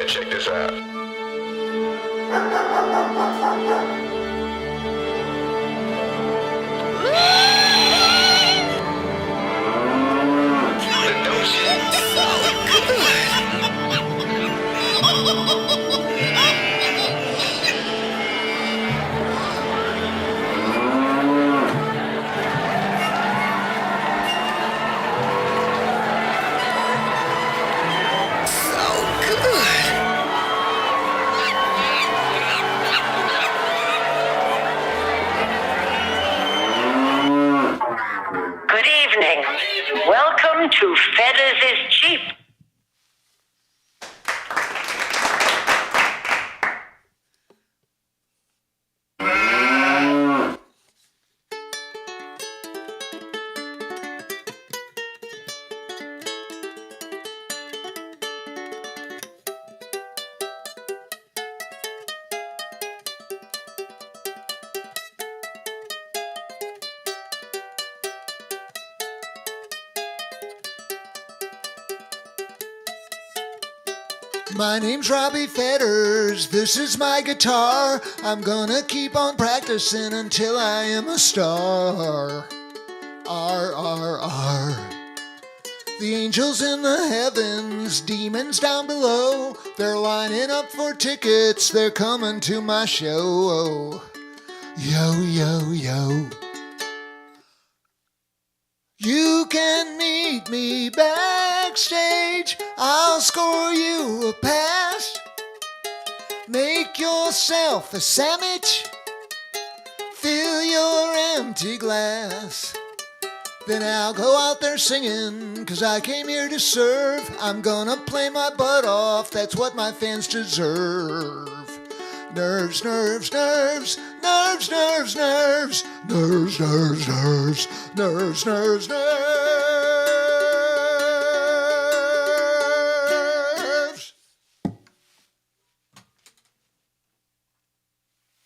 Yeah, check this out. The notion so Good evening. Welcome to Fetters is Cheap. My name's Robbie Fetters, this is my guitar. I'm gonna keep on practicing until I am a star. R. The angels in the heavens, demons down below. They're lining up for tickets, they're coming to my show. Yo. You can meet me backstage, I'll score you a pass. Make yourself a sandwich, fill your empty glass. Then I'll go out there singing, 'cause I came here to serve. I'm gonna play my butt off, that's what my fans deserve. Nerves, nerves, nerves, nerves, nerves, nerves, nerves, nerves, nerves, nerves, nerves, nerves.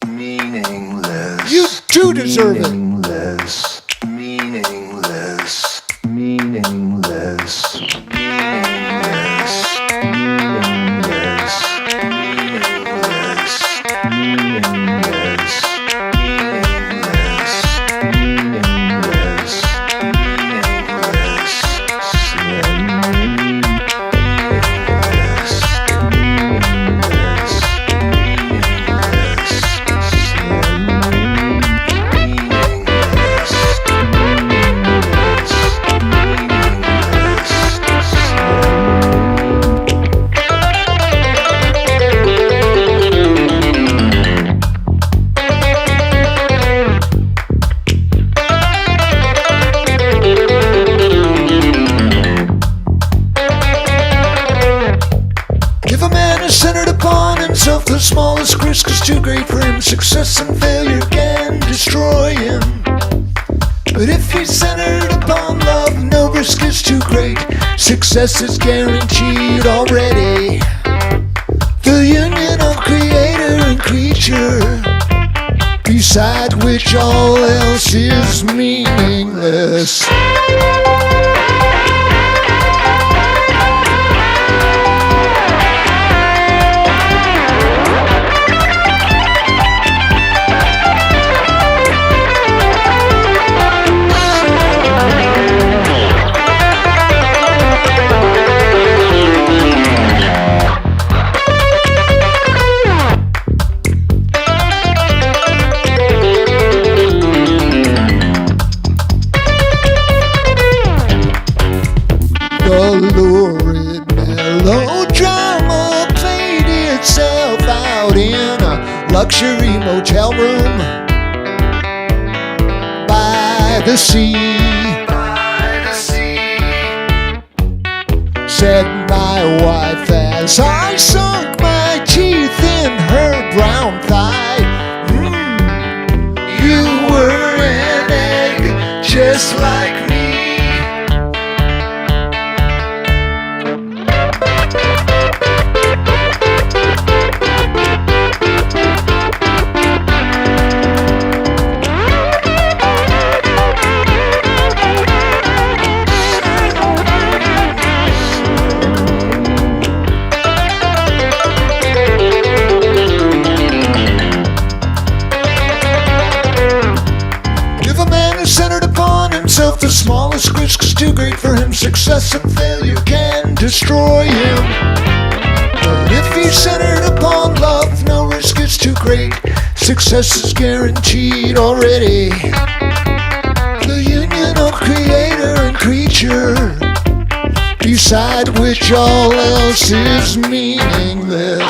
Meaningless. You do deserve it. Meaningless. Meaningless. Meaningless. Meaningless. Meaningless. Meaningless. Meaningless. If a man is centered upon himself, the smallest risk is too great for him. Success and failure can destroy him. But if he's centered upon love, no risk is too great. Success is guaranteed already. The union of creator and creature, beside which all else is meaningless. The lurid melodrama played itself out in a luxury motel room by the sea. Said my wife as I sunk my teeth in her brown thigh. You were an egg just like me. The smallest risk is too great for him. Success and failure can destroy him. But if he's centered upon love, no risk is too great. Success is guaranteed already. The union of creator and creature decide which all else is meaningless.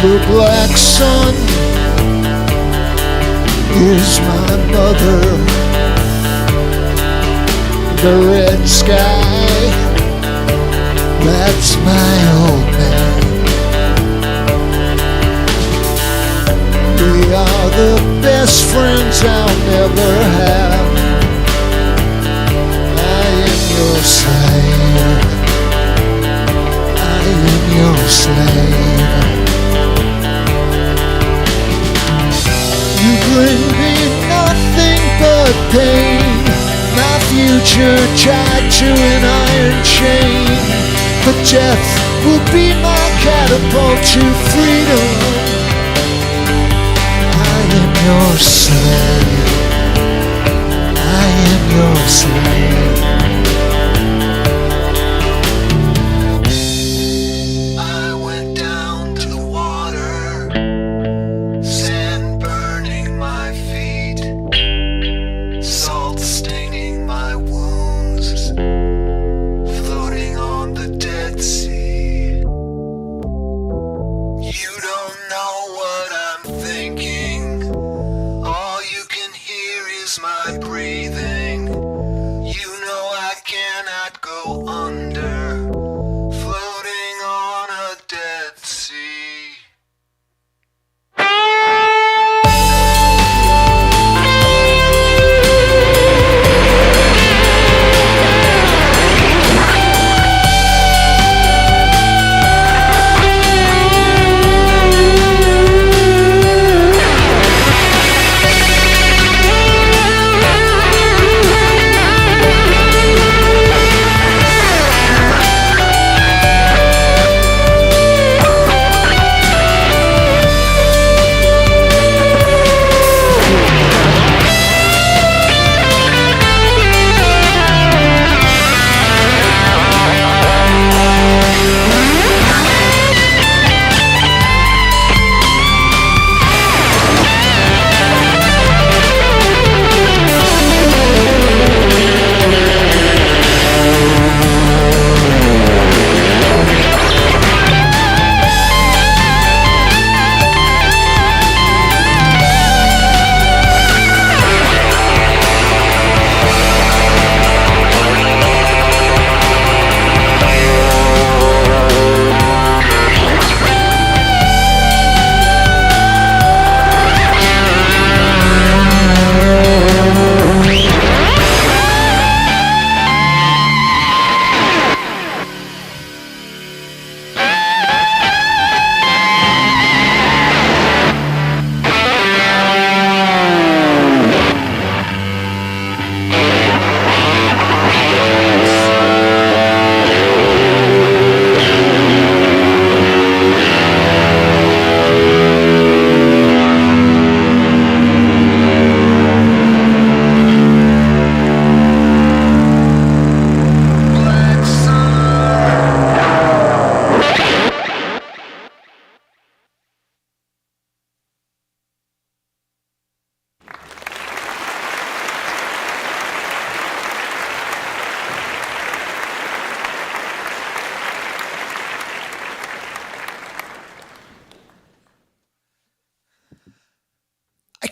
The black sun is my mother. The red sky, that's my old man. We are the best friends I'll never have. I am your slave. I am your slave. You bring me nothing but pain. My future tied to an iron chain. But death will be my catapult to freedom. I am your slave. I am your slave. I went down to the water, sand burning my feet, salt staining my wounds, floating on the Dead Sea. You don't know what I'm thinking. All you can hear is my breathing. You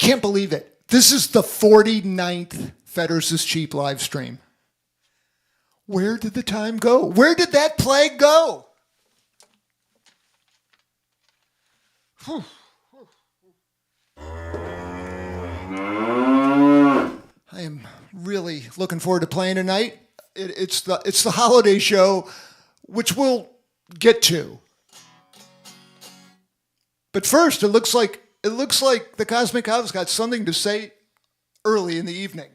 can't believe it. This is the 49th Fetters is Cheap live stream. Where did the time go? Where did that plague go? Whew. I am really looking forward to playing tonight. It's the holiday show, which we'll get to. But first, it looks like the Cosmic Cow's got something to say early in the evening.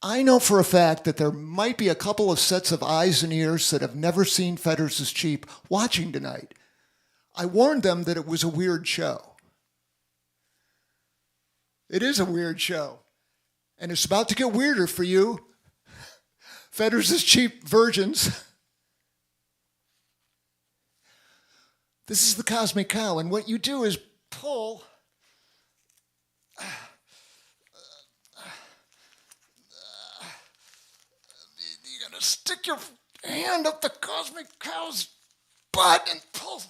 I know for a fact that there might be a couple of sets of eyes and ears that have never seen Fetters is Cheap watching tonight. I warned them that it was a weird show. It is a weird show. And it's about to get weirder for you. Fetters is Cheap virgins. This is the Cosmic Cow, and what you do is pull. You're going to stick your hand up the Cosmic Cow's butt and pull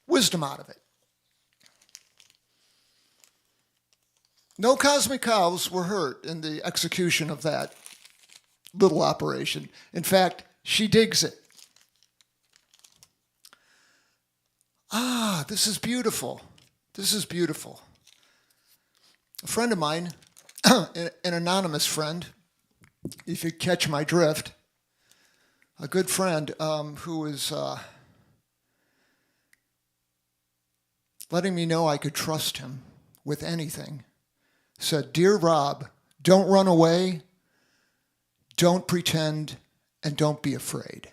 wisdom out of it. No Cosmic Cows were hurt in the execution of that little operation. In fact, she digs it. This is beautiful. This is beautiful. A friend of mine, an anonymous friend, if you catch my drift, a good friend who is letting me know I could trust him with anything, said, "Dear Rob, don't run away, don't pretend, and don't be afraid."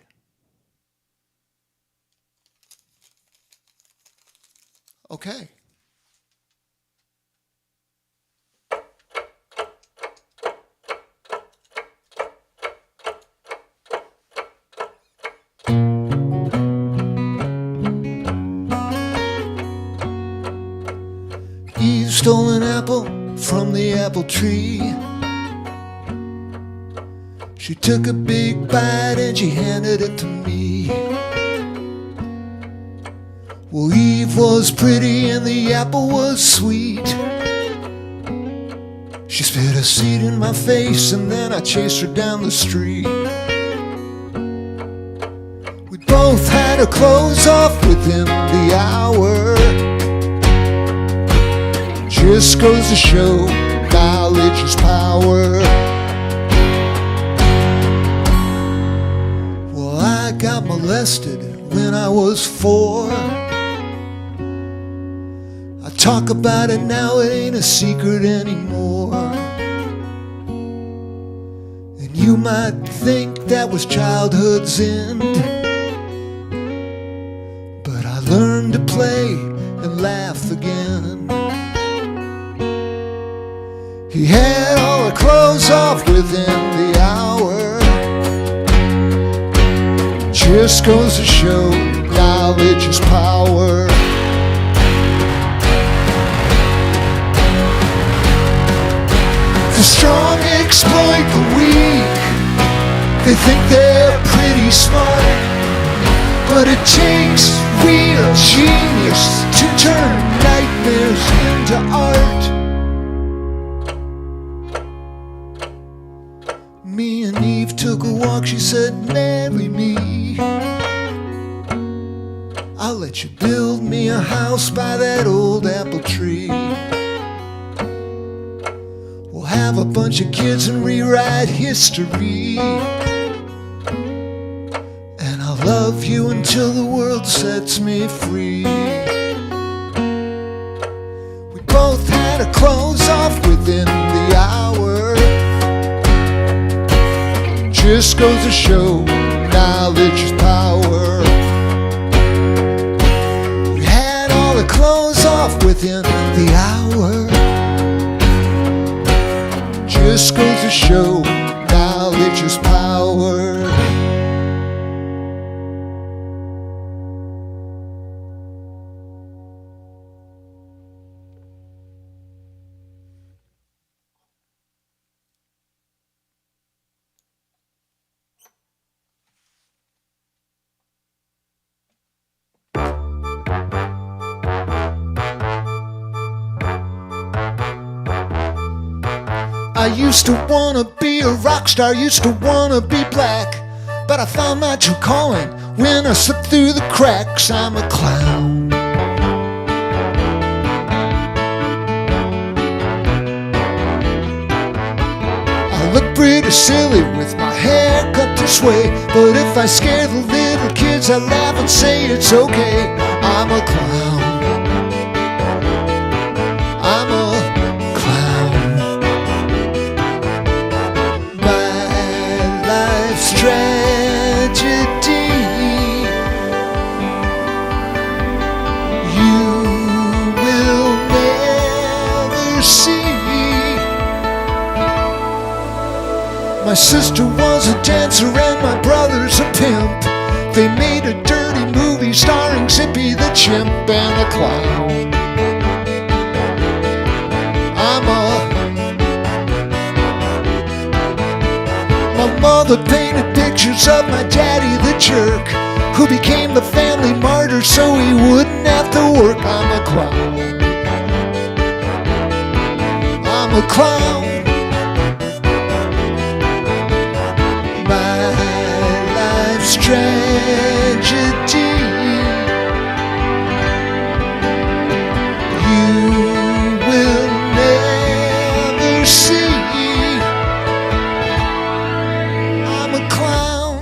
Okay. Eve stole an apple from the apple tree. She took a big bite and she handed it to me. Well, Eve was pretty and the apple was sweet. She spit a seed in my face and then I chased her down the street. We both had our clothes off within the hour. Just goes to show knowledge is power. Well, I got molested when I was 4. I talk about it now, it ain't a secret anymore. And you might think that was childhood's end, but I learned to play and laugh again. He had all her clothes off within the hour. Just goes to show knowledge is power. The strong exploit the weak. They think they're pretty smart, but it takes real genius to turn nightmares into art. Me and Eve took a walk, she said, "Marry me. I'll let you build me a house by that old apple tree. We'll have a bunch of kids and rewrite history. And I'll love you until the world sets me free." We both had our clothes off within the hour. Just goes to show knowledge is power. We had all the clothes off within the hour. Just goes to show knowledge is power. I used to wanna be a rock star, used to wanna be black, but I found my true calling when I slipped through the cracks. I'm a clown. I look pretty silly with my hair cut this way, but if I scare the little kids, I laugh and say it's okay. I'm a clown. I'm a clown. My life's tragedy, you will never see. My sister was a dancer and my brother's a pimp. They made a dirty movie starring Zippy the chimp and a clown. My mother painted pictures of my daddy the jerk, who became the family martyr so he wouldn't have to work. I'm a clown. I'm a clown. My life's tragedy, you will never see. I'm a clown.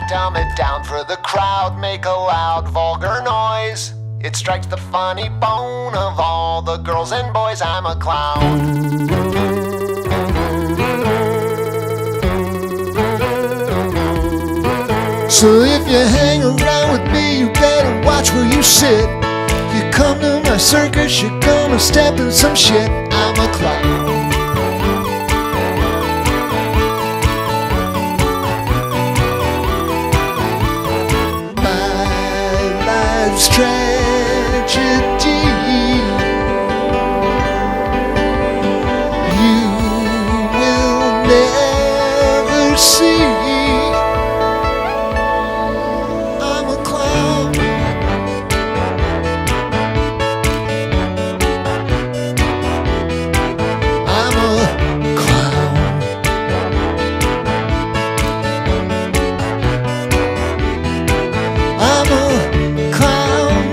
Dumb it down for the crowd, make a loud vulgar noise. It strikes the funny bone of all the girls and boys. I'm a clown. So if you hang around with me, you better watch where you sit. You come to my circus, you're gonna step in some shit. I'm a clown. Life's tragedy, you will never see. I'm a clown. I'm a clown. I'm a clown.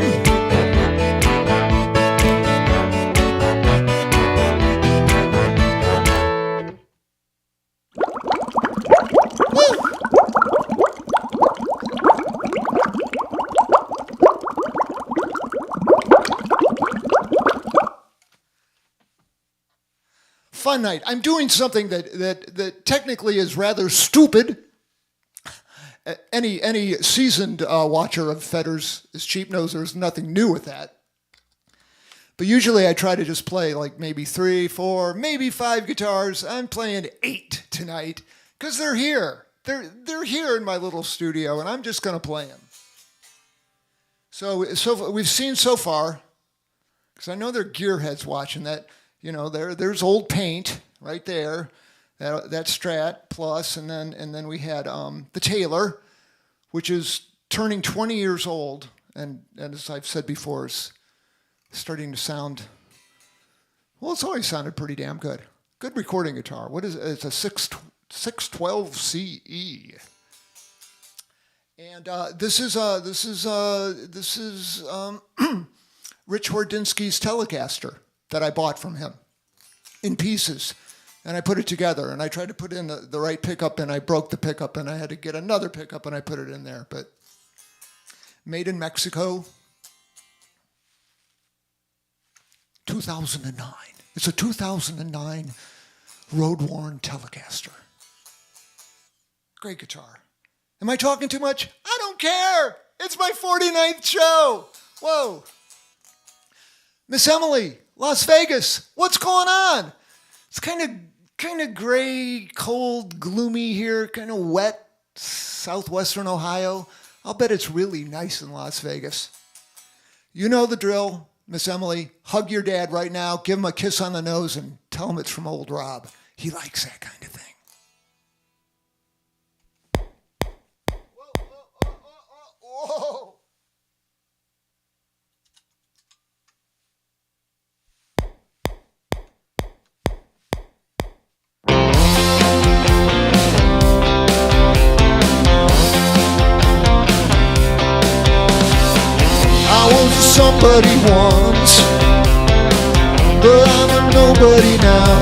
Fun night. I'm doing something that technically is rather stupid. Any seasoned watcher of Fetters is cheap knows there's nothing new with that. But usually I try to just play like maybe 3, 4, maybe 5 guitars. I'm playing 8 tonight because they're here. They're here in my little studio, and I'm just gonna play them. So we've seen so far, because I know there are gearheads watching that. You know, there's old paint right there. That Strat Plus, and then we had the Taylor, which is turning 20 years old, and as I've said before, is starting to sound, well, it's always sounded pretty damn good. Good recording guitar. What is it? It's a 612 CE, and this is Rich Hordinsky's Telecaster that I bought from him in pieces. And I put it together, and I tried to put in the right pickup, and I broke the pickup, and I had to get another pickup, and I put it in there. But made in Mexico, 2009. It's a 2009 road-worn Telecaster. Great guitar. Am I talking too much? I don't care. It's my 49th show. Whoa. Miss Emily, Las Vegas, what's going on? It's kind kind of gray, cold, gloomy here, kind of wet, southwestern Ohio. I'll bet it's really nice in Las Vegas. You know the drill, Miss Emily. Hug your dad right now, give him a kiss on the nose, and tell him it's from old Rob. He likes that kind of thing. Whoa, whoa, whoa, whoa, whoa. I was somebody once, but I'm a nobody now.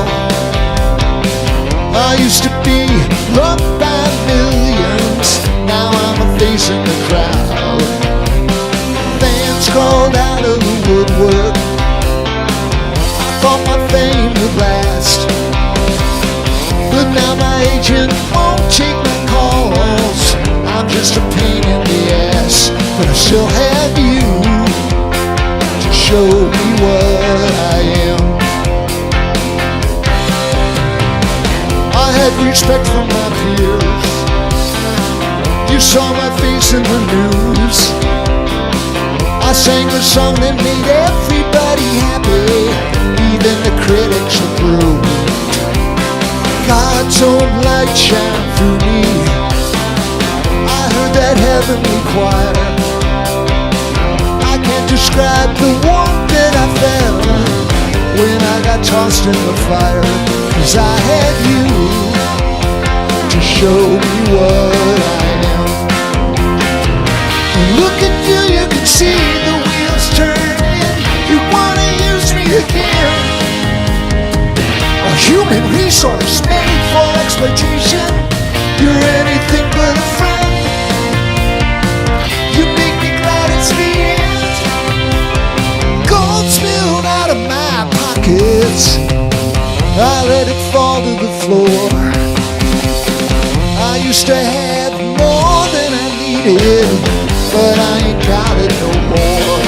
I used to be loved by millions, now I'm a face in the crowd. Fans called out of the woodwork, I thought my fame would last, but now my agent won't take my calls. I'm just a pain in the ass, but I still have you to show me what I am. I had respect from my peers, you saw my face in the news. I sang a song that made everybody happy, even the critics approved. God's own light shine through me, I heard that heavenly choir. I can't describe the warmth that I felt when I got tossed in the fire, 'cause I had you to show me what I am. Look at you, you can see the wheels turning. You wanna use me again, a human resource made for exploitation. You're anything but a friend. You make me glad it's the end. Gold spilled out of my pockets, I let it fall to the floor. I used to have more than I needed, but I ain't got it no more.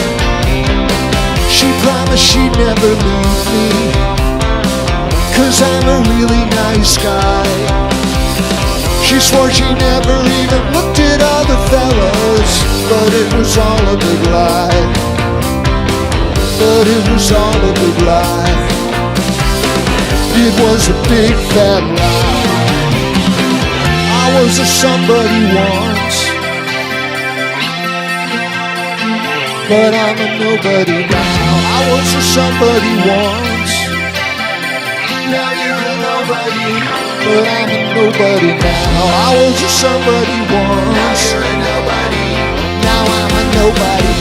She promised she'd never leave me, 'cause I'm a really nice guy. She swore she never even looked at other fellas, but it was all a big lie. But it was all a big lie. It was a big fat lie. I was a somebody once, but I'm a nobody now. I was a somebody once, now you're a nobody, but I'm a nobody now. I was a somebody once, now you're a nobody, now I'm a nobody.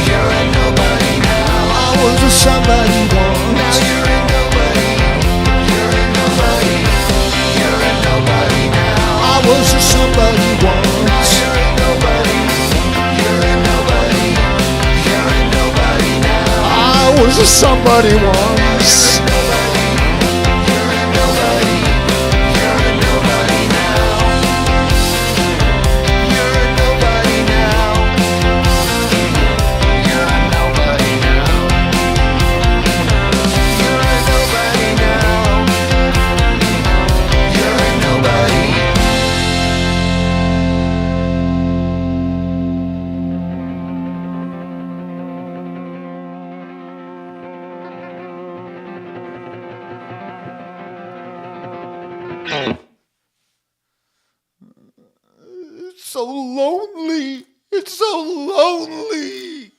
You're a nobody now. I was a somebody once, now you're a nobody. You're a nobody, you're a nobody now. I was a somebody once, now you're a nobody. You're a nobody, you're a nobody now. I was a somebody once. It's so lonely. It's so lonely.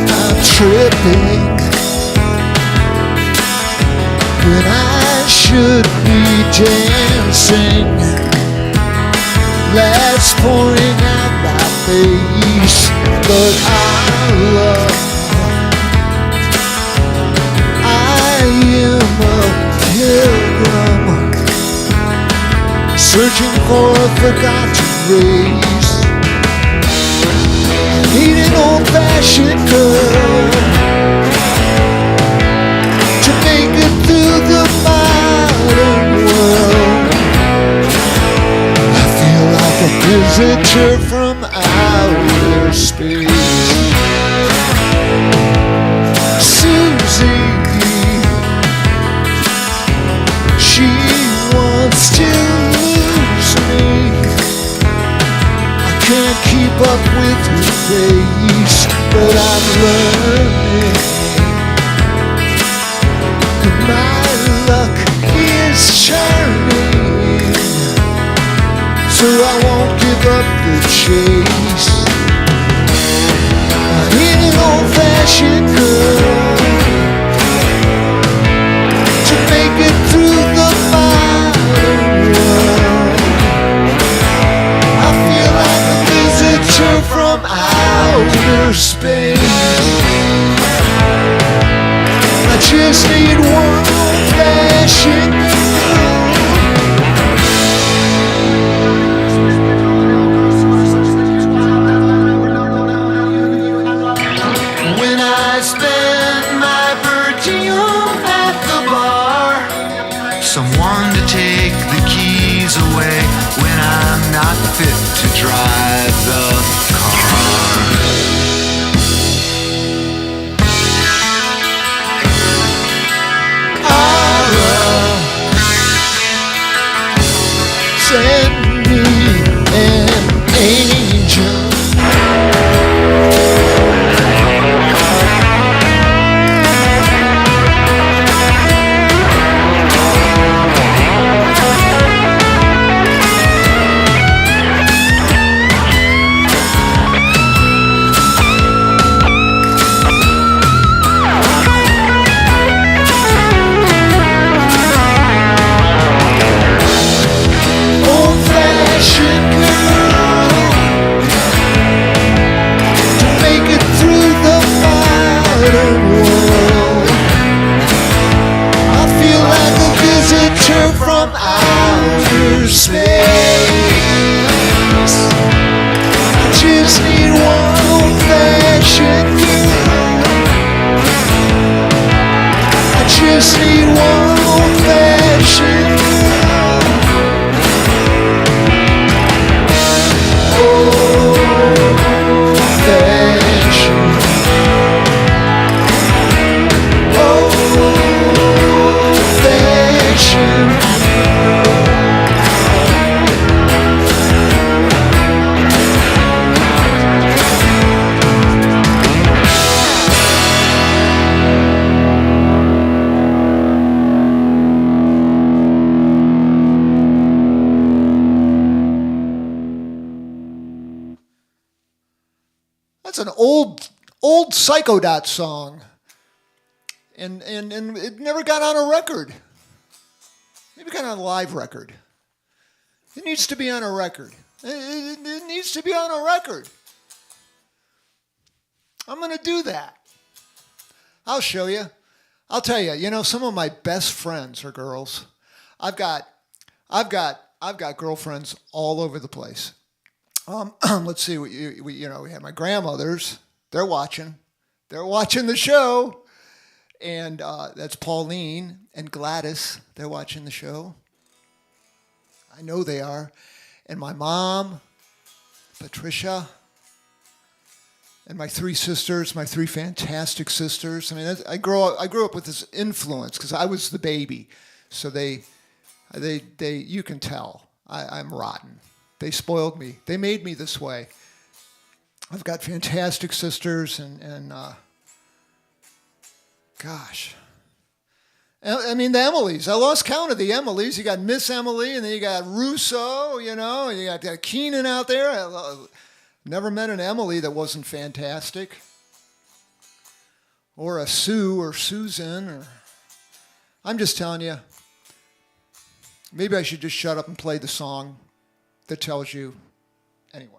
I'm tripping when I should be dancing. Let's pouring out my face, but I am a pilgrim, searching for a forgotten race. I need an old-fashioned girl to make it visitor from outer space. Susie, she wants to lose me. I can't keep up with her face, but I'm learning. And my luck is turning, so I won't give up the chase. I need an old-fashioned girl to make it through the modern world. I feel like a visitor from outer space. I just need one old-fashioned girl. When I spend my per diem at the bar, someone to take the keys away when I'm not fit to drive the car. Send me an angel. Old-fashioned girl to make it through the modern world. I feel like a visitor from outer space. I just need one old-fashioned girl. I just need one old-fashioned girl. That's an old Psychodot song, and it never got on a record. Maybe got on a live record. It needs to be on a record. It needs to be on a record. I'm gonna do that. I'll show you. I'll tell you. You know, some of my best friends are girls. I've got girlfriends all over the place. Let's see. We have my grandmothers. They're watching the show, and that's Pauline and Gladys. They're watching the show. I know they are, and my mom, Patricia, and my three sisters, my three fantastic sisters. I mean, I grew up with this influence because I was the baby, so they you can tell I'm rotten. They spoiled me. They made me this way. I've got fantastic sisters, and gosh. I mean, the Emilys. I lost count of the Emilys. You got Miss Emily, and then you got Russo, you got Keenan out there. I never met an Emily that wasn't fantastic. Or a Sue or Susan. I'm just telling you, maybe I should just shut up and play the song that tells you anyway.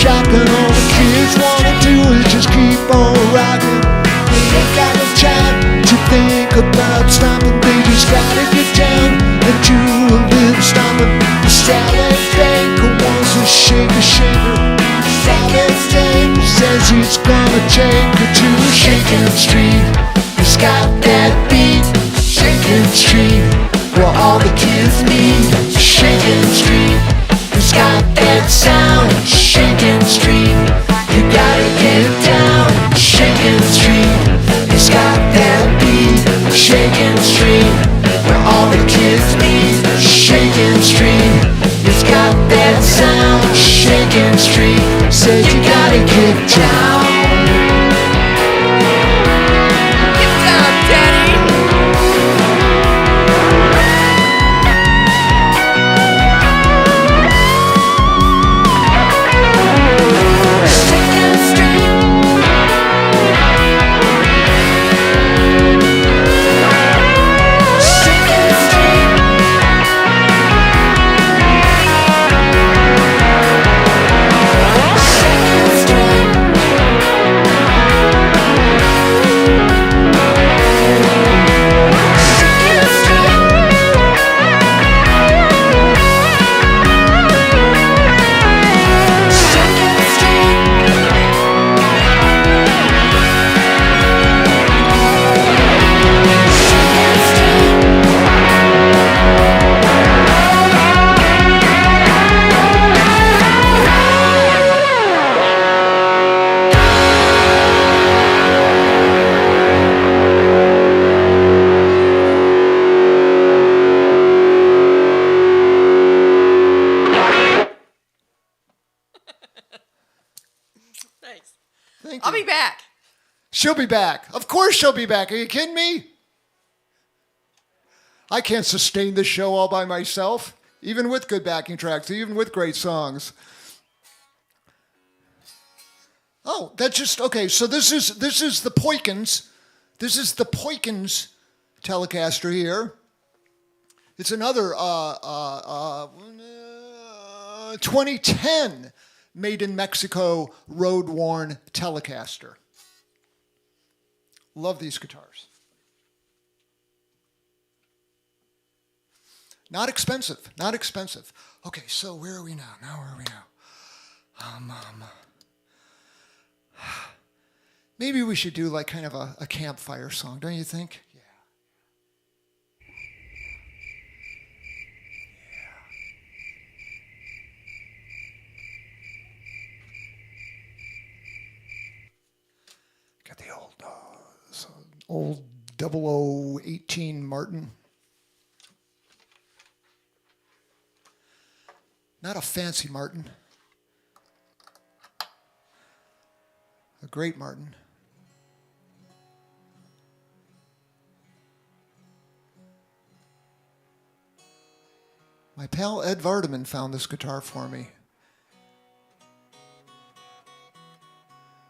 shotgun. All the kids wanna do is just keep on rocking. They ain't got no time to think about stopping. They just gotta get down and do a little stomping. Salad Banker wants to shake a shaker. Salad Banker says he's gonna take her to Shaking Street. It's got that beat, Shaking Street, where all the kids meet. Shaking Street, it's got that sound. Shaking Street, you gotta get down. Shaking Street, it's got that beat. Shaking Street, where all the kids meet. Shaking Street, it's got that sound. Shaking Street, said you gotta get down. Get down, Daddy. Shaking Street. Shaking Street. Shaking Street. Shaking Street. Shaking Street. Shaking Street. Thanks. Thank I'll you. be back. She'll be back. Of course she'll be back. Are you kidding me? I can't sustain this show all by myself, even with good backing tracks, even with great songs. Oh, that's just okay. So this is the Poikins. This is the Poikins Telecaster here. It's another 2010 made in Mexico road-worn Telecaster. Love these guitars. Not expensive, not expensive. Okay, so where are we now? Where are we now? Maybe we should do like kind of a campfire song, don't you think? Yeah. Got the old 0018 Martin. Not a fancy Martin. A great Martin. My pal Ed Vardaman found this guitar for me.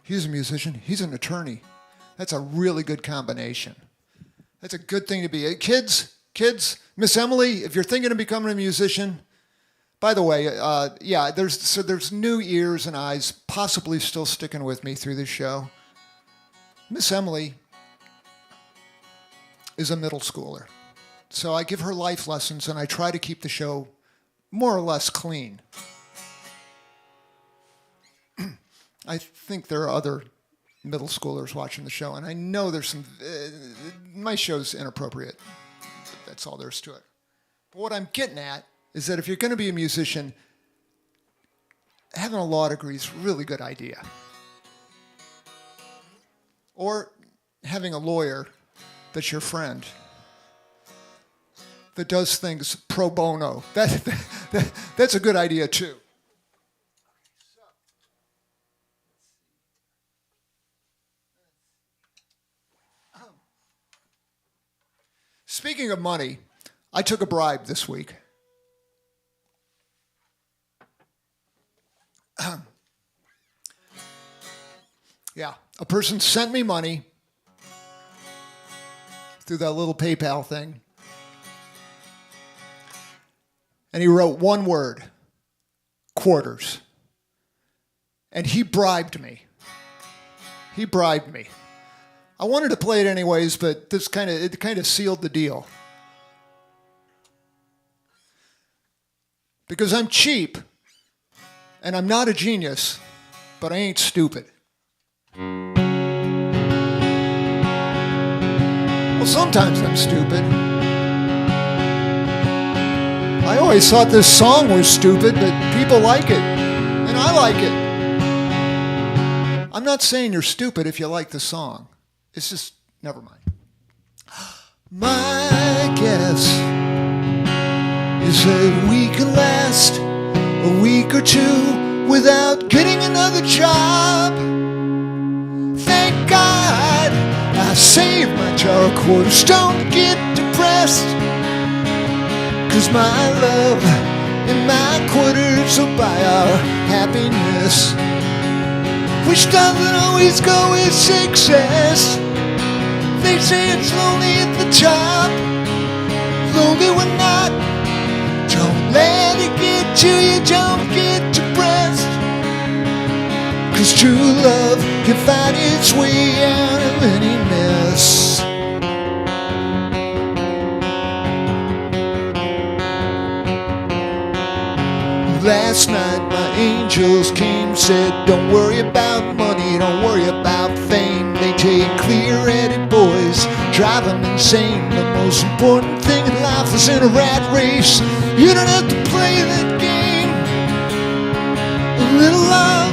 He's a musician. He's an attorney. That's a really good combination. That's a good thing to be. Kids, Miss Emily, if you're thinking of becoming a musician, by the way, there's new ears and eyes possibly still sticking with me through this show. Miss Emily is a middle schooler. So I give her life lessons and I try to keep the show more or less clean. I think there are other middle schoolers watching the show, and I know there's some... my show's inappropriate. That's all there is to it. But what I'm getting at is that if you're going to be a musician, having a law degree is a really good idea. Or having a lawyer that's your friend, that does things pro bono. That's a good idea too. Speaking of money, I took a bribe this week. Yeah, a person sent me money through that little PayPal thing. And he wrote one word, quarters. And he bribed me. He bribed me. I wanted to play it anyways, but it kind of sealed the deal. Because I'm cheap, and I'm not a genius, but I ain't stupid. Well, sometimes I'm stupid. I always thought this song was stupid, but people like it, and I like it. I'm not saying you're stupid if you like the song. It's just, never mind. My guess is that we can last a week or two without getting another job. Thank God I saved my jar of quarters. Don't get depressed, 'cause my love and my quarters will buy our happiness, which doesn't always go with success. They say it's lonely at the top, lonely when not. Don't let it get to you, don't get depressed, 'cause true love can find its way out of any mess. Last night my angels came, said don't worry about money, don't worry about fame. They take clear-headed boys, drive them insane. The most important thing in life is in a rat race. You don't have to play that game. A little love,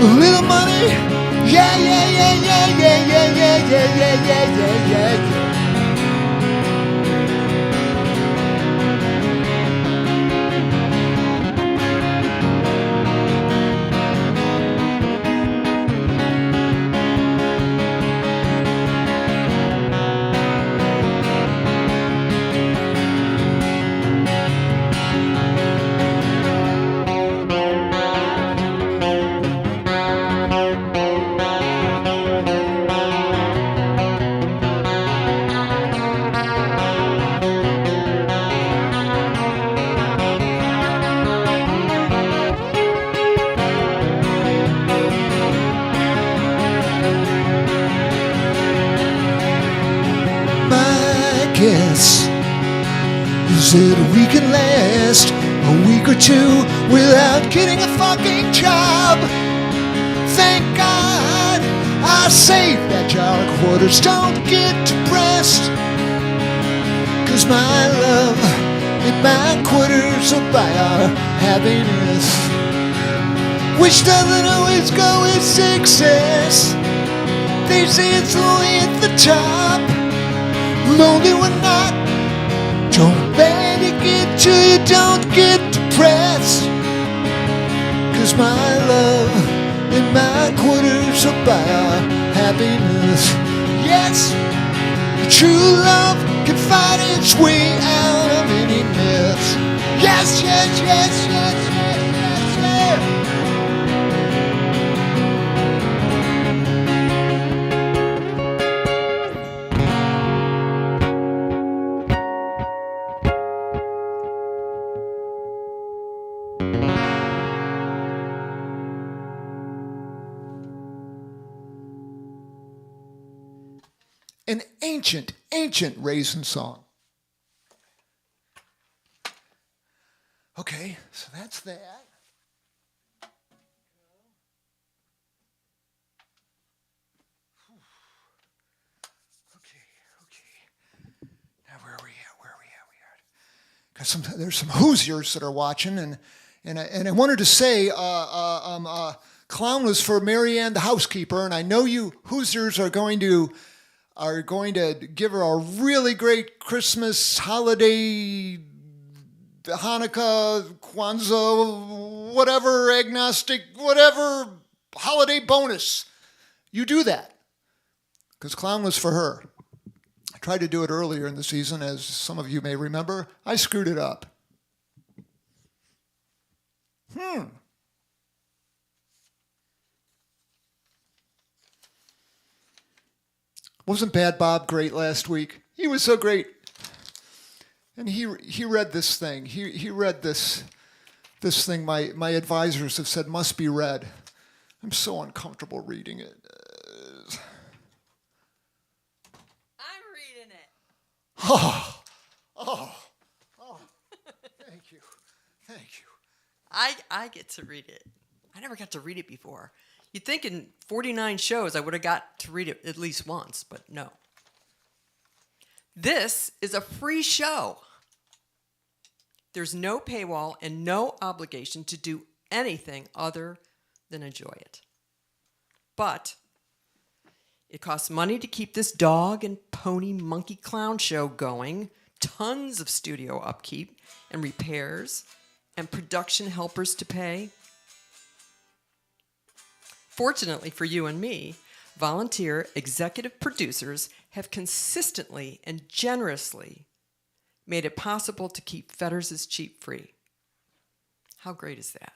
a little money, yeah, yeah, yeah, yeah, yeah, yeah, yeah, yeah, yeah, yeah, yeah, yeah. Guess is that we can last a week or two without getting a fucking job. Thank God I saved that jar of quarters. Don't get depressed, 'cause my love and my quarters will buy our happiness, which doesn't always go with success. They say it's only at the top, lonely when not. Don't let it get to you, don't get depressed, 'cause my love and my quarters will buy our happiness. Yes, true love can find its way out of any mess. Yes, yes, yes, yes, yes, yes, yes. An ancient raisin song. Okay, so that's that. Okay. Now where are we at? There's some Hoosiers that are watching, and I wanted to say, Clown was for Marianne the housekeeper, and I know you Hoosiers are going to give her a really great Christmas, holiday, Hanukkah, Kwanzaa, whatever, agnostic, whatever, holiday bonus. You do that, because Clown was for her. I tried to do it earlier in the season, as some of you may remember. I screwed it up. Wasn't Bad Bob great last week? He was so great. And he read this thing. He read this thing my advisors have said must be read. I'm so uncomfortable reading it. I'm reading it. Oh, thank you. I get to read it. I never got to read it before. You'd think in 49 shows I would have got to read it at least once, but no. This is a free show. There's no paywall and no obligation to do anything other than enjoy it. But it costs money to keep this dog and pony monkey clown show going, tons of studio upkeep and repairs, and production helpers to pay. Fortunately for you and me, volunteer executive producers have consistently and generously made it possible to keep Fetters' Cheap free. How great is that?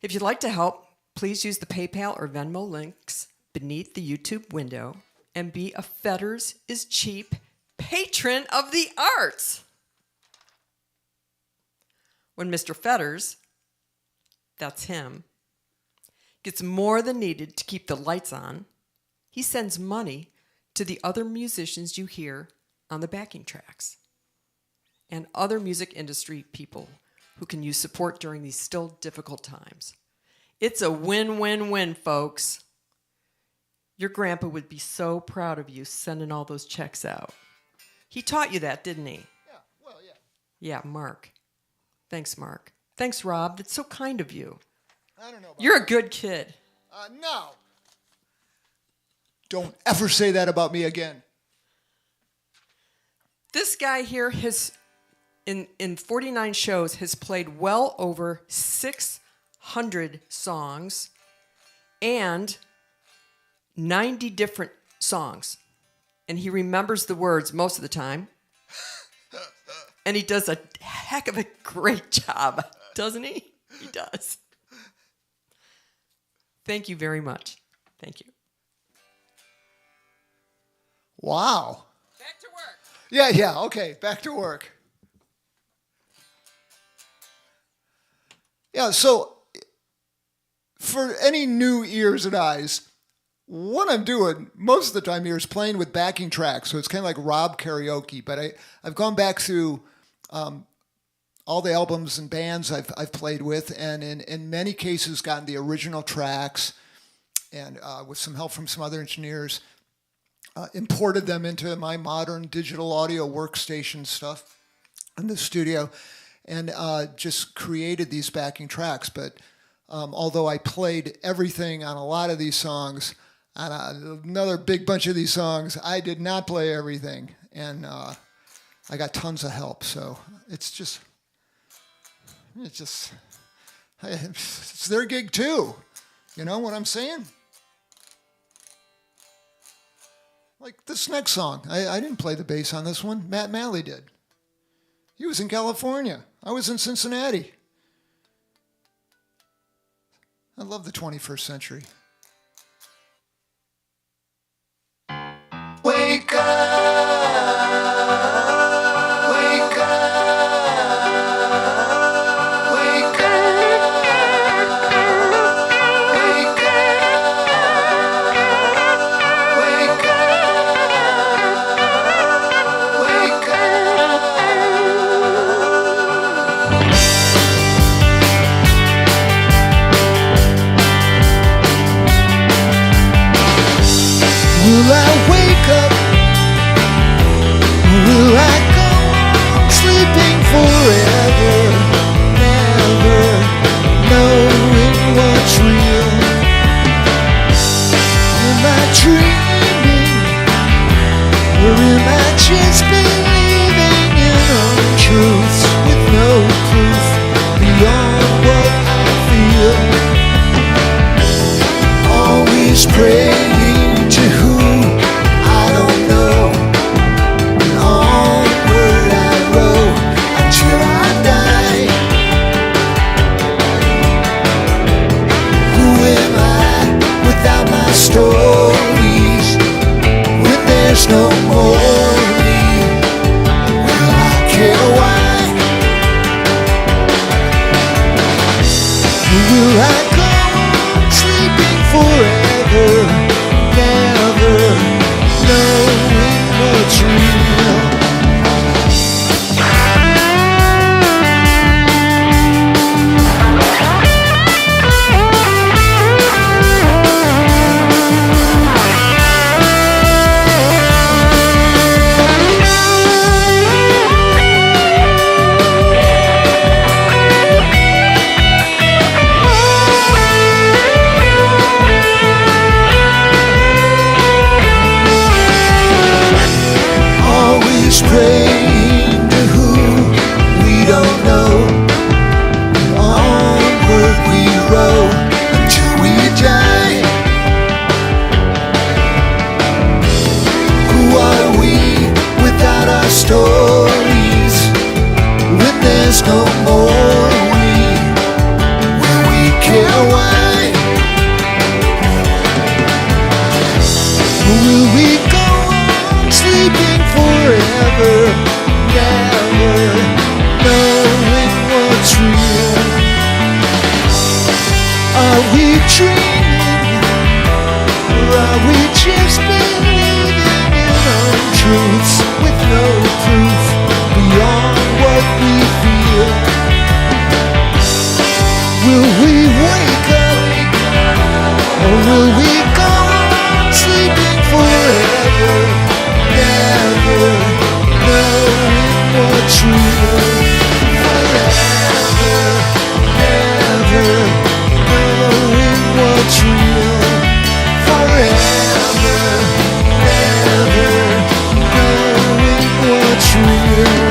If you'd like to help, please use the PayPal or Venmo links beneath the YouTube window and be a Fetters is Cheap patron of the arts. When Mr. Fetters, that's him, gets more than needed to keep the lights on, he sends money to the other musicians you hear on the backing tracks and other music industry people who can use support during these still difficult times. It's a win-win-win, folks. Your grandpa would be so proud of you sending all those checks out. He taught you that, didn't he? Yeah. Yeah, Mark. Thanks, Mark. Thanks, Rob. That's so kind of you. I don't know about You're a good kid. No. Don't ever say that about me again. This guy here has, in 49 shows, has played well over 600 songs and 90 different songs. And he remembers the words most of the time. And he does a heck of a great job, doesn't he? He does. Thank you very much. Thank you. Wow. Back to work. Yeah, okay, back to work. Yeah, so for any new ears and eyes, what I'm doing most of the time here is playing with backing tracks, so it's kind of like Rob karaoke, but I've gone back through all the albums and bands I've played with, and in many cases gotten the original tracks, and with some help from some other engineers, imported them into my modern digital audio workstation stuff in the studio, and just created these backing tracks. But although I played everything on a lot of these songs, on another big bunch of these songs, I did not play everything, and I got tons of help. So it's their gig too. You know what I'm saying? Like this next song, I didn't play the bass on this one. Matt Malley did. He was in California. I was in Cincinnati. I love the 21st century. Wake up, wake up, wake up, wake up, wake up, wake Will I wake up? Will I go on sleeping forever? Never knowing what's real. Am I dreaming? Or am I just believing in untruths with no proof beyond what I feel? Always praying to who I don't know. And onward I row until I die. Who am I without my stories? When there's no more me, will I care why? Will I go we dreaming? Or are we just believing in untruths with no proof beyond what we feel? Will we wake up, or will we go on sleeping forever, never knowing what's real? Forever, never knowing what's real. Forever, never knowing what's real.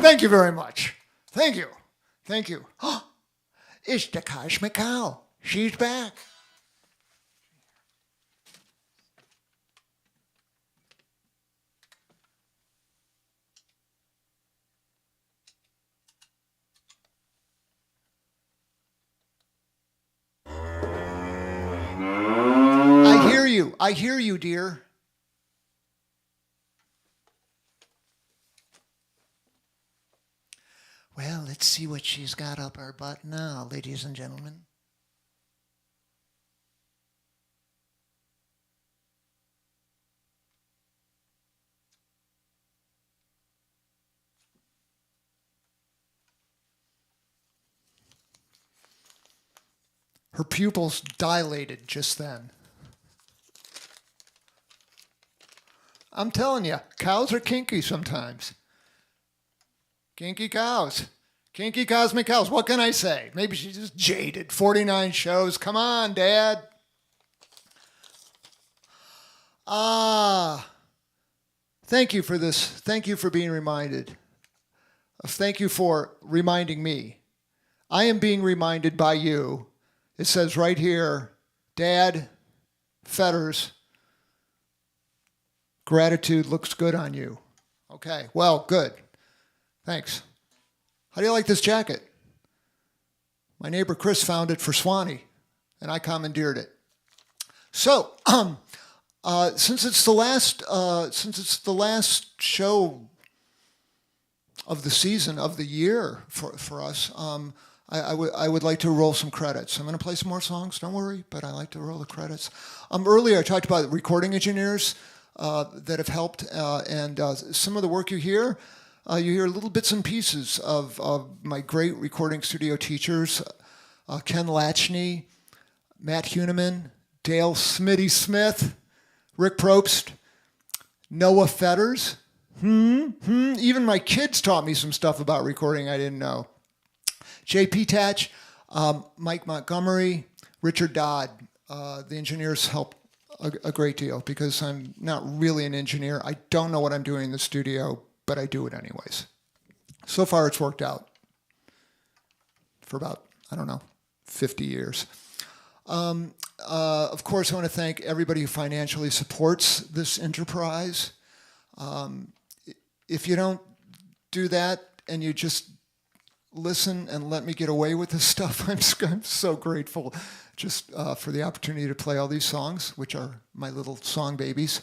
Thank you very much. Thank you. Thank you. It's the Cosmic Cow. She's back. I hear you. I hear you, dear. Well, let's see what she's got up her butt now, ladies and gentlemen. Her pupils dilated just then. I'm telling you, cows are kinky sometimes. Kinky cows. Kinky cosmic cows. What can I say? Maybe she's just jaded. 49 shows. Come on, Dad. Thank you for this. Thank you for being reminded. Thank you for reminding me. I am being reminded by you. It says right here, Dad, Fetters, gratitude looks good on you. Okay, well, good. Thanks. How do you like this jacket? My neighbor Chris found it for Swanee, and I commandeered it. So, since it's the last show of the season of the year for us, I would like to roll some credits. I'm going to play some more songs. Don't worry, but I like to roll the credits. Earlier I talked about recording engineers that have helped, and some of the work you hear little bits and pieces of my great recording studio teachers, Ken Latchney, Matt Huneman, Dale Smitty Smith, Rick Probst, Noah Fetters. Even my kids taught me some stuff about recording I didn't know. J.P. Tatch, Mike Montgomery, Richard Dodd. The engineers helped a great deal because I'm not really an engineer. I don't know what I'm doing in the studio, but I do it anyways. So far, it's worked out for about, 50 years. Of course, I want to thank everybody who financially supports this enterprise. If you don't do that and you just listen and let me get away with this stuff, I'm so grateful just for the opportunity to play all these songs, which are my little song babies.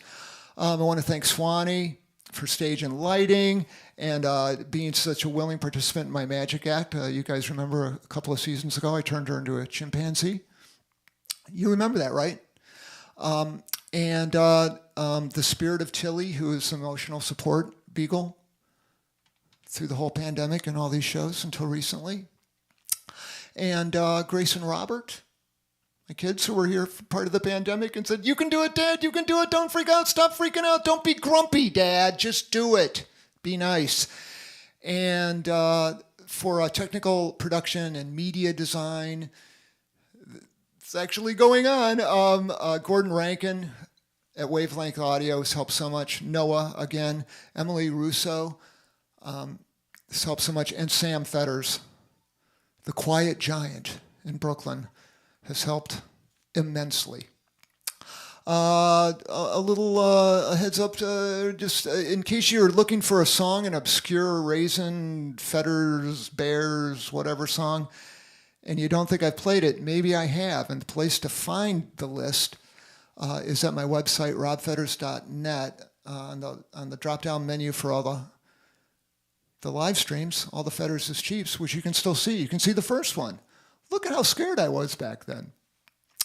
I want to thank Swanee for stage and lighting and being such a willing participant in my magic act. You guys remember a couple of seasons ago, I turned her into a chimpanzee. You remember that, right? And the spirit of Tilly, who is emotional support beagle through the whole pandemic and all these shows until recently. And Grace and Robert, my kids who were here for part of the pandemic and said, "You can do it, Dad, you can do it, don't freak out, stop freaking out, don't be grumpy, Dad, just do it, be nice." And for technical production and media design, it's actually going on. Gordon Rankin at Wavelength Audio has helped so much. Noah, again, Emily Russo, this helped so much, and Sam Fetters, the quiet giant in Brooklyn, has helped immensely. A little heads up, just in case you're looking for a song, an obscure Raisin, Fetters, Bears, whatever song, and you don't think I've played it, maybe I have, and the place to find the list is at my website, robfetters.net, on the drop-down menu for all the live streams, all the Fetters is Chiefs, which you can still see. You can see the first one. Look at how scared I was back then.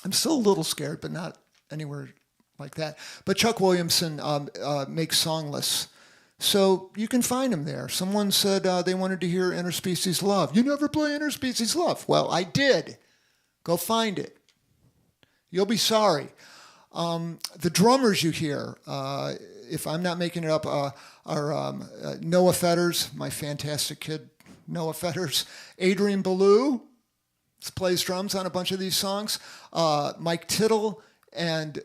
I'm still a little scared, but not anywhere like that. But Chuck Williamson makes song lists, so you can find him there. Someone said they wanted to hear Interspecies Love. You never play Interspecies Love. Well, I did. Go find it. You'll be sorry. The drummers you hear, if I'm not making it up, are Noah Fetters, my fantastic kid, Noah Fetters, Adrian Ballou, plays drums on a bunch of these songs, Mike Tittle, and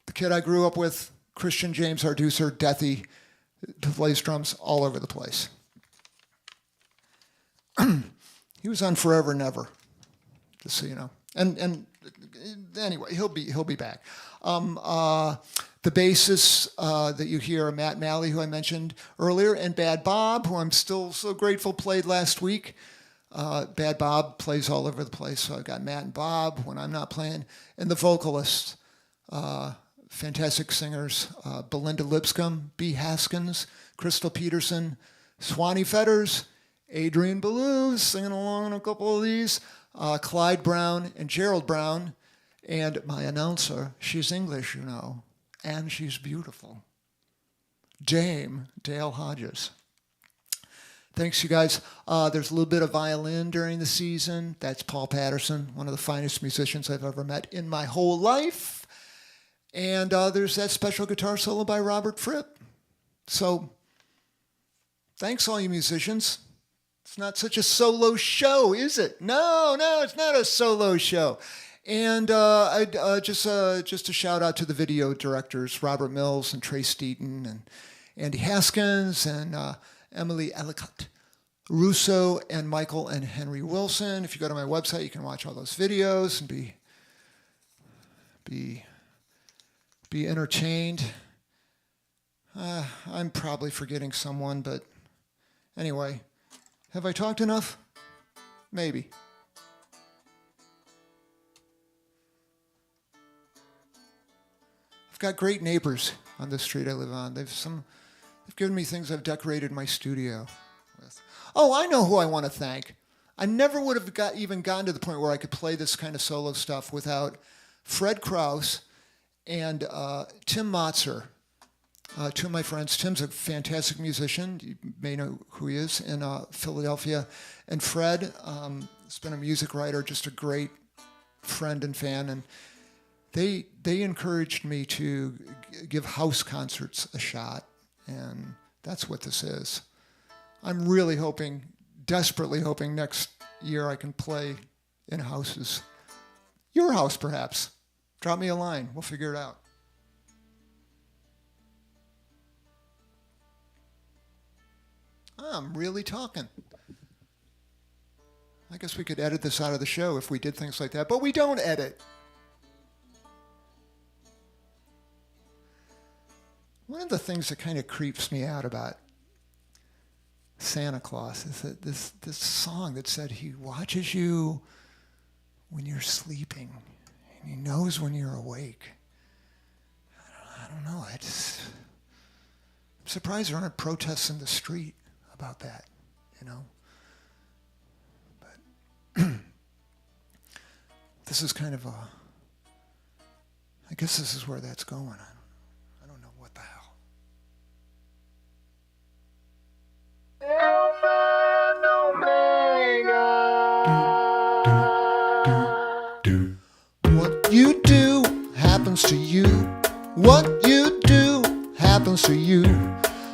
the kid I grew up with, Christian James, our producer, Deathy, plays drums all over the place. He was on Forever and Ever, just so you know. And anyway, he'll be back. The bassists that you hear are Matt Malley, who I mentioned earlier, and Bad Bob, who I'm still so grateful played last week. Bad Bob plays all over the place, so I've got Matt and Bob when I'm not playing. And the vocalists, fantastic singers, Belinda Lipscomb, B. Haskins, Crystal Peterson, Swanee Fetters, Adrian Ballou, singing along on a couple of these, Clyde Brown and Gerald Brown, and my announcer, she's English, you know, and she's beautiful, Dame Dale Hodges. Thanks, you guys. There's a little bit of violin during the season. That's Paul Patterson, one of the finest musicians I've ever met in my whole life. And there's that special guitar solo by Robert Fripp. So, thanks, all you musicians. It's not such a solo show, is it? No, it's not a solo show. And just a shout out to the video directors, Robert Mills and Trey Steaton and Andy Haskins and Emily Ellicott, Russo, and Michael and Henry Wilson. If you go to my website, you can watch all those videos and be entertained. I'm probably forgetting someone, but anyway, have I talked enough? Maybe. I've got great neighbors on the street I live on. They've given me things I've decorated my studio with. Oh, I know who I want to thank. I never would have even gotten to the point where I could play this kind of solo stuff without Fred Krause and Tim Motzer, two of my friends. Tim's a fantastic musician. You may know who he is in Philadelphia. And Fred has been a music writer, just a great friend and fan. And they encouraged me to give house concerts a shot. And that's what this is. I'm really hoping, desperately hoping next year I can play in houses. Your house, perhaps. Drop me a line. We'll figure it out. I'm really talking. I guess we could edit this out of the show if we did things like that, but we don't edit. One of the things that kind of creeps me out about Santa Claus is that this song that said he watches you when you're sleeping and he knows when you're awake. I don't know. I'm surprised there aren't protests in the street about that, you know. But this is kind of I guess this is where that's going. I don't know what the hell. What you do happens to you. What you do happens to you.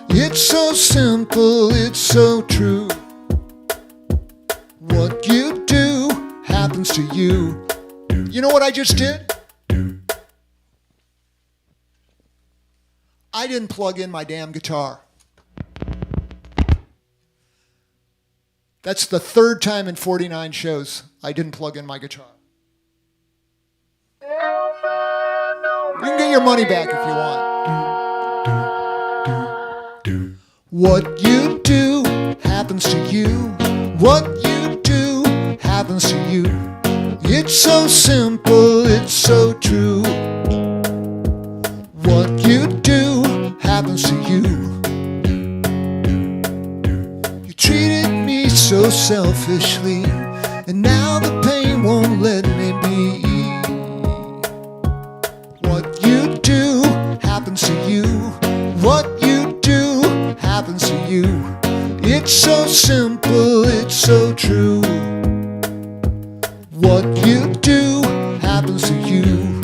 It's so simple, it's so true. What you do happens to you. You know what I just did? I didn't plug in my damn guitar. That's the third time in 49 shows I didn't plug in my guitar. You can get your money back if you want. What you do happens to you. What you do happens to you. It's so simple, it's so true. What you do happens to you. You treated me so selfishly, and now the pain won't let me be. What you do happens to you. What you do happens to you. It's so simple, it's so true. What you do happens to you.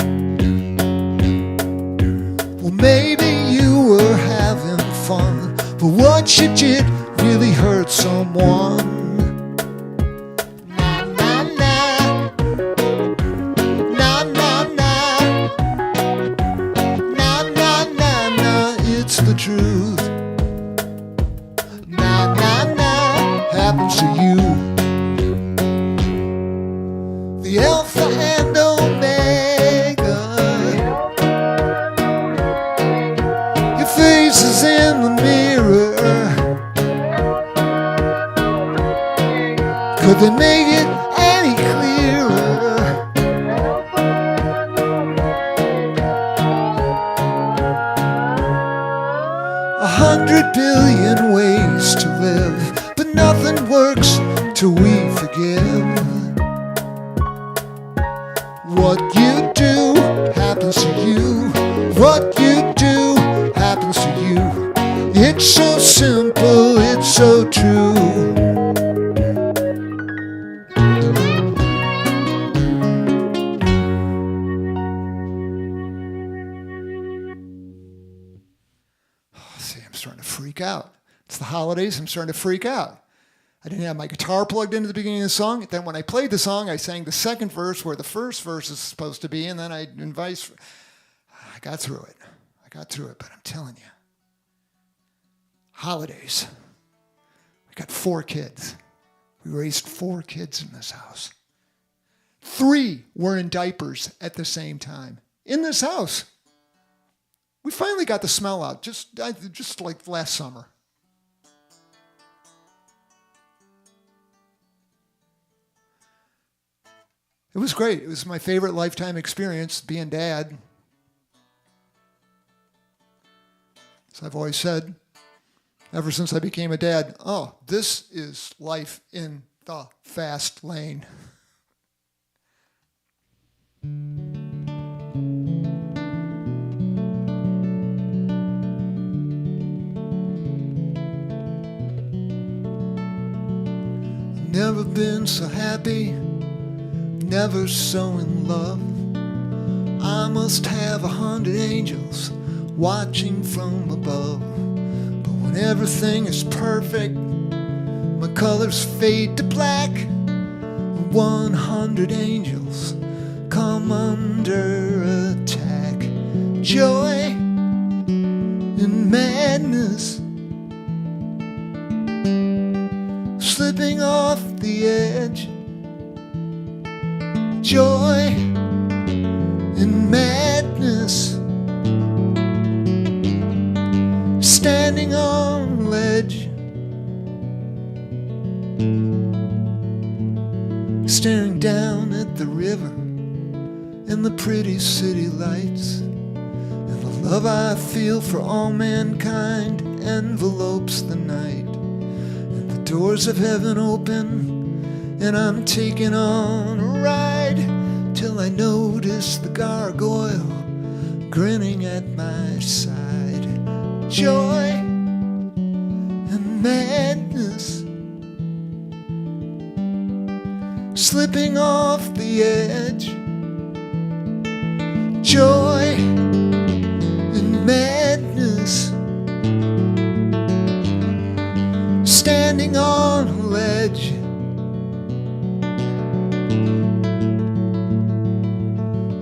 Well, maybe you were having fun, but what you did really hurt someone. Na na na, na na na, na na na it's the truth. Nah, nah, nah, happens to you. The Alpha and Omega, your face is in the mirror. Could they make it any clearer? 100 billion ways to live, but nothing works till we forgive. What you do happens to you. What you do happens to you. It's so simple, it's so true. See, I'm starting to freak out. It's the holidays, I'm starting to freak out. I didn't have my guitar plugged into the beginning of the song. Then when I played the song, I sang the second verse where the first verse is supposed to be, and then I got through it. But I'm telling you, holidays. We got 4 kids. We raised 4 kids in this house. 3 were in diapers at the same time in this house. We finally got the smell out, just like last summer. It was great. It was my favorite lifetime experience, being dad. As I've always said, ever since I became a dad, oh, this is life in the fast lane. Never been so happy, never so in love. I must have 100 angels watching from above. But when everything is perfect, my colors fade to black. 100 angels come under attack. Joy and madness, slipping off the edge. Joy and madness, standing on a ledge, staring down at the river and the pretty city lights, and the love I feel for all mankind envelopes the night. Doors of heaven open, and I'm taking on a ride till I notice the gargoyle grinning at my side. Joy and madness, slipping off the edge. Joy and madness, standing on a ledge.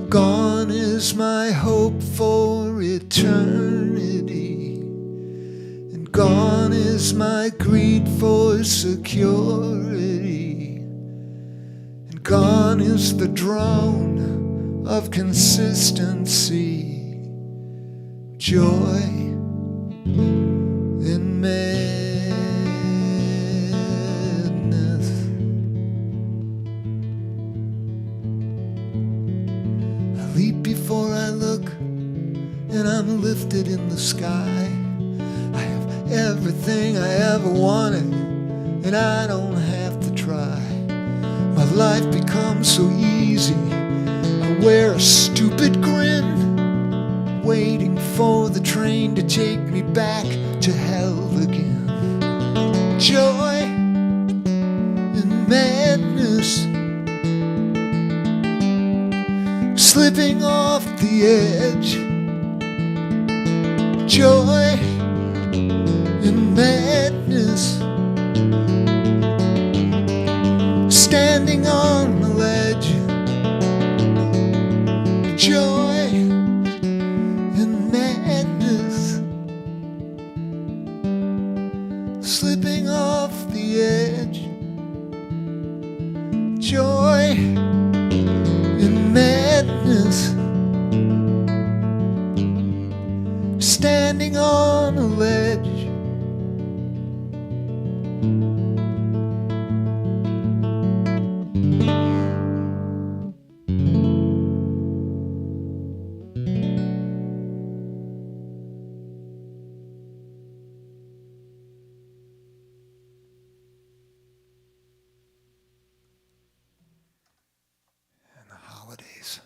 Gone is my hope for eternity, and gone is my greed for security, and gone is the drone of consistency. Joy in madness. Leap before I look, and I'm lifted in the sky. I have everything I ever wanted, and I don't have to try. My life becomes so easy, I wear a stupid grin, waiting for the train to take me back to hell again. Joy and madness, slipping off the edge. Joy and madness, standing on the ledge. Joy and madness, slipping off the edge. Joy and madness, standing on a ledge. Holidays.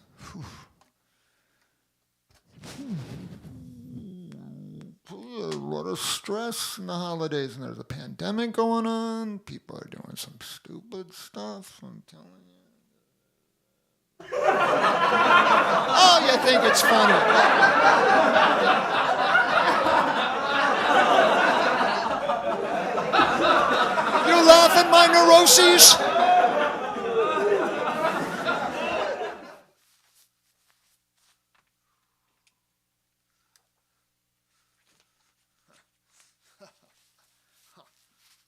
A lot of stress in the holidays, and there's a pandemic going on. People are doing some stupid stuff, I'm telling you. Oh, you think it's funny. You laugh at my neuroses?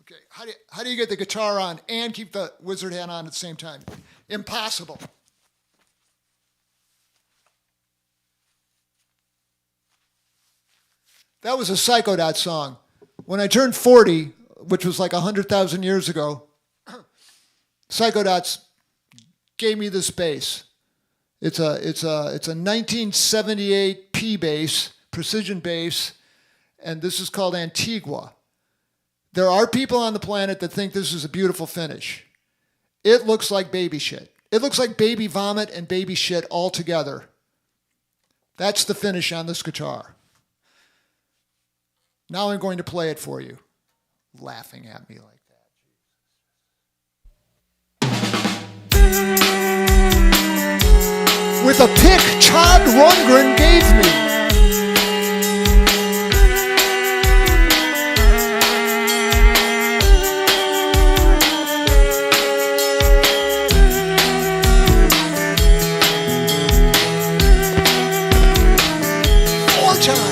Okay, how do you get the guitar on and keep the wizard hat on at the same time? Impossible. That was a Psychodot song. When I turned 40, which was like 100,000 years ago, Psychodots gave me this bass. It's a 1978 P bass, precision bass, and this is called Antigua. There are people on the planet that think this is a beautiful finish. It looks like baby shit. It looks like baby vomit and baby shit all together. That's the finish on this guitar. Now I'm going to play it for you. Laughing at me like that. With a pick Todd Rundgren gave me. 4 times.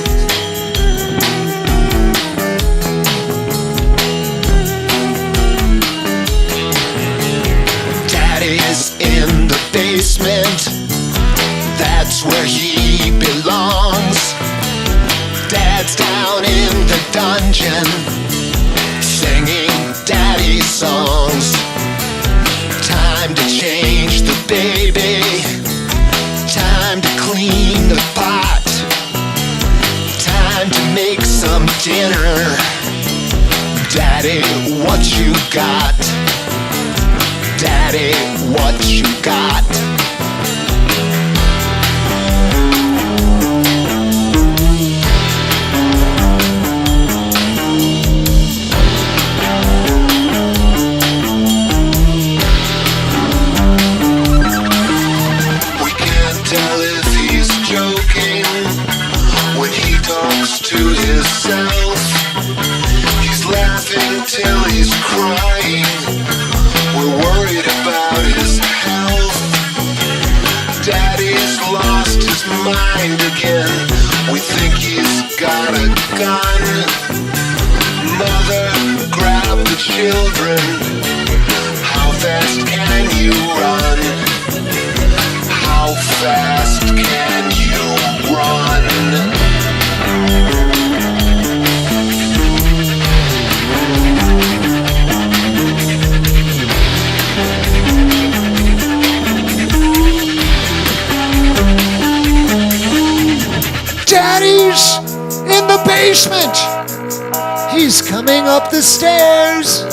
In the basement, that's where he belongs. Dad's down in the dungeon, singing daddy songs. Time to change the baby, time to clean the pot, time to make some dinner. Daddy, what you got? Daddy, what you got? We can't tell if he's joking when he talks to himself. He's laughing till he's crying. We're worried about his health. Daddy's lost his mind again. We think he's got a gun. Mother, grab the children. How fast can you run? How fast can you run? Daddy's in the basement. He's coming up the stairs.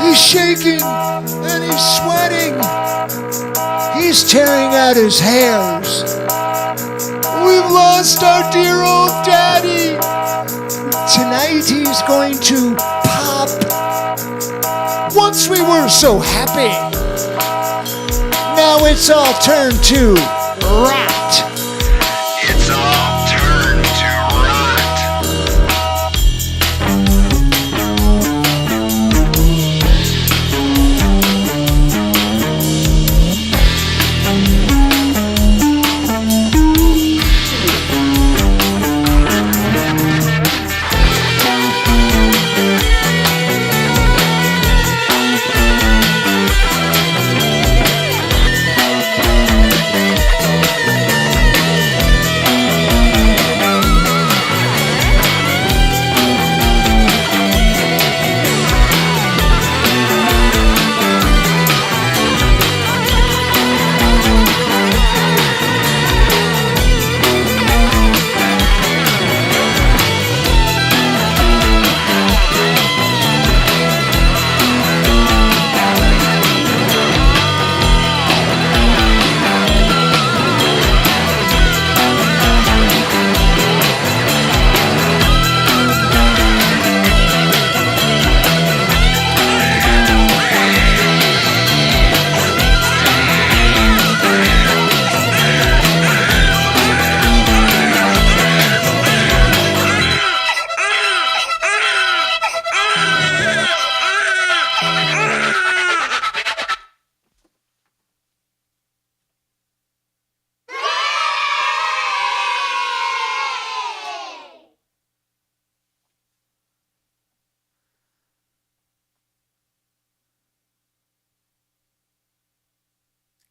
He's shaking and he's sweating. He's tearing out his hairs. We've lost our dear old daddy. Tonight he's going to pop. Once we were so happy. Now it's all turned to rot. It's all turned to rot.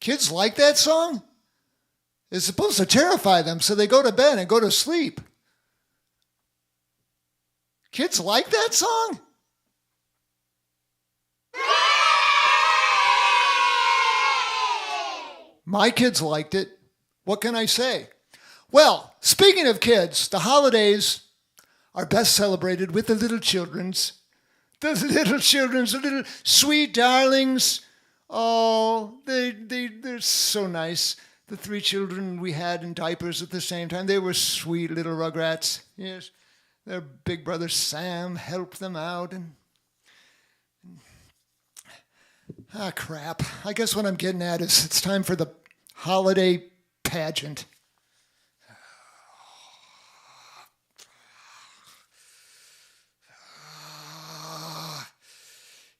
Kids like that song? It's supposed to terrify them, so they go to bed and go to sleep. Kids like that song? My kids liked it. What can I say? Well, speaking of kids, the holidays are best celebrated with the little children's. The little children's, the little sweet darlings. Oh, they're so nice. The 3 children we had in diapers at the same time, they were sweet little rugrats. Yes, their big brother Sam helped them out. Crap. I guess what I'm getting at is it's time for the holiday pageant.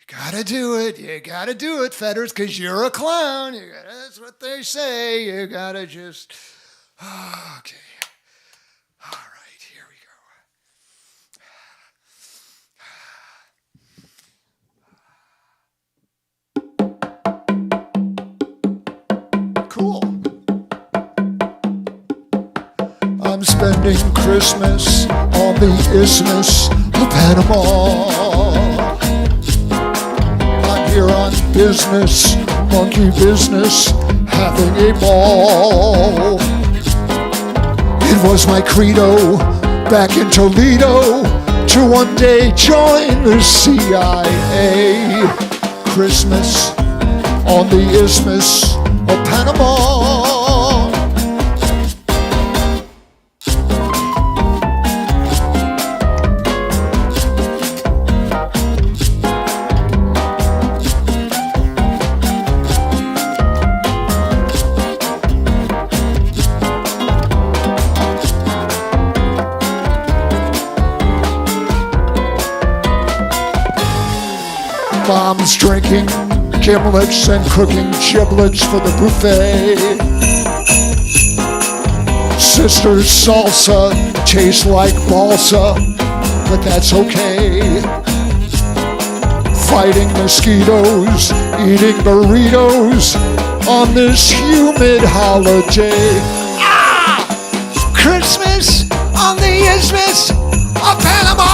You gotta do it, Fetters, because you're a clown. That's what they say. You gotta just... Okay. All right, here we go. Cool. I'm spending Christmas on the Isthmus of Panama. Here on business, monkey business, having a ball. It was my credo back in Toledo to one day join the CIA. Christmas on the Isthmus of Panama. Mom's drinking gimlets and cooking giblets for the buffet. Sister's salsa tastes like balsa, but that's okay. Fighting mosquitoes, eating burritos on this humid holiday. Christmas on the Isthmus of Panama!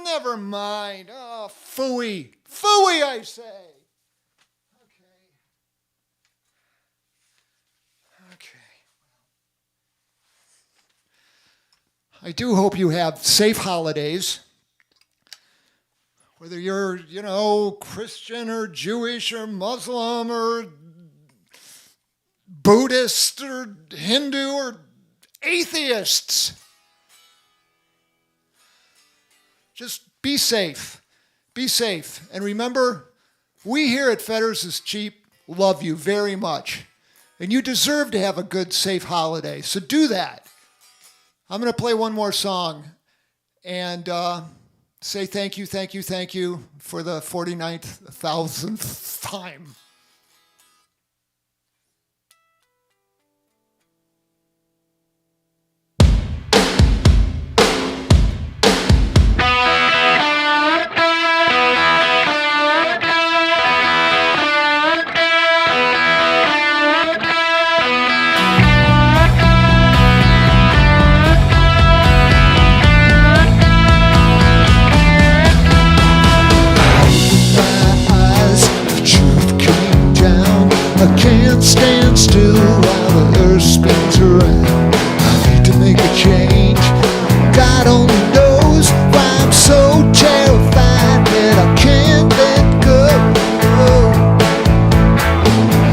Never mind. Oh, phooey. Phooey, I say. Okay. I do hope you have safe holidays. Whether you're, Christian or Jewish or Muslim or Buddhist or Hindu or atheists. Just be safe. Be safe. And remember, we here at Fetters is Cheap love you very much. And you deserve to have a good, safe holiday. So do that. I'm going to play one more song and say thank you for the 49,000th time. I can't stand still while the earth spins around. I need to make a change. God only knows why I'm so terrified that I can't let go.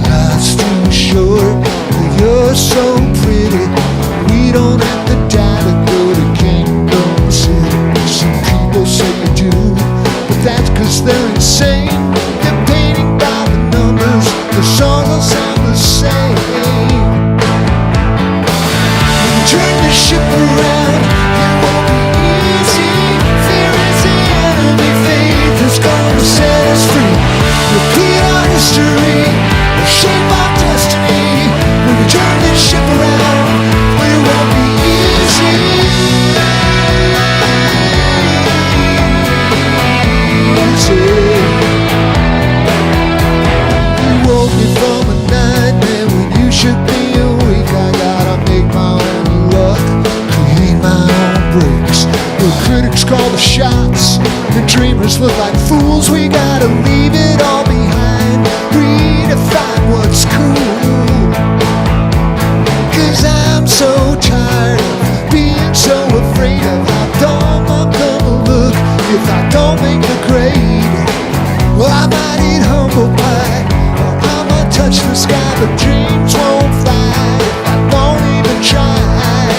Life's too short, but you're so pretty. We don't have to die to go to Kingdom City. Some people say you do, but that's 'cause they're insane. They're painting by the numbers. The song will sound the same. Dreamers look like fools, we gotta leave it all behind. Redefine what's cool. 'Cause I'm so tired of being so afraid of how dumb I'm gonna look if I don't make the grade. Well, I might eat humble pie, or I'ma touch the sky, but dreams won't fly if I don't even try.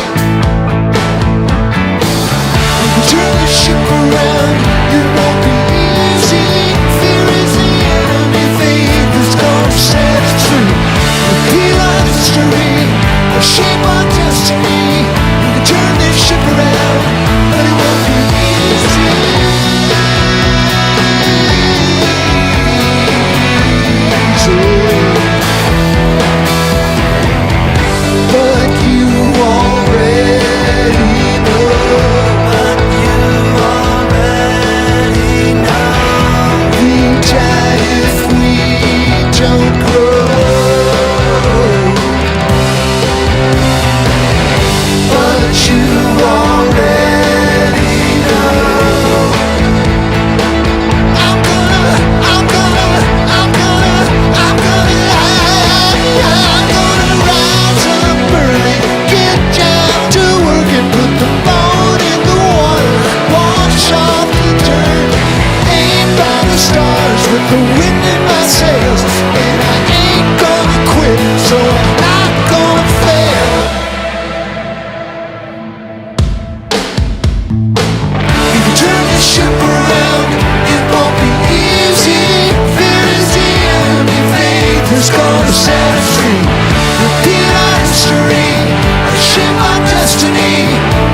We can turn the ship around, it won't be easy. Fear is the enemy, faith is gonna set us free. Repeal our history, or shape our destiny. We can turn this ship around, but it won't be easy. But you already know. But you already know. We die if we don't grow. But you already know. I'm gonna rise up early, get down to work and put the boat in the water, wash off the dirt, aim by the stars with the wind in my sails, and I ain't gonna quit, so I'm not gonna fail. We can turn this ship around, it won't be easy. Fear is the enemy, faith is gonna set us free. Repeat our history, or shape our destiny.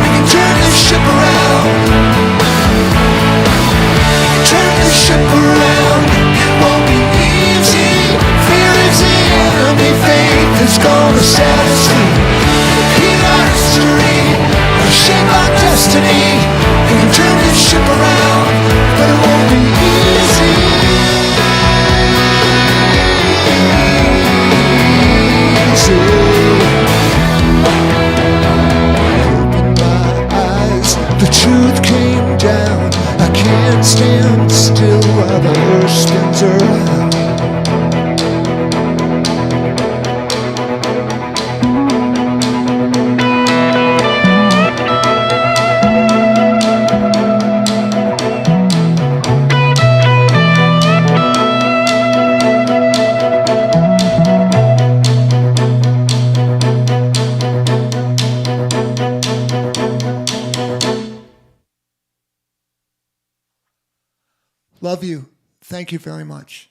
We can turn this ship around. Turn this ship around, it won't be easy. Fear is the enemy, faith is gonna set us free. Repeat our history, or shape our destiny. We can turn this ship around, but it won't be easy. Open my eyes, the truth came down. I can't stand still while the earth spins around. Love you. Thank you very much.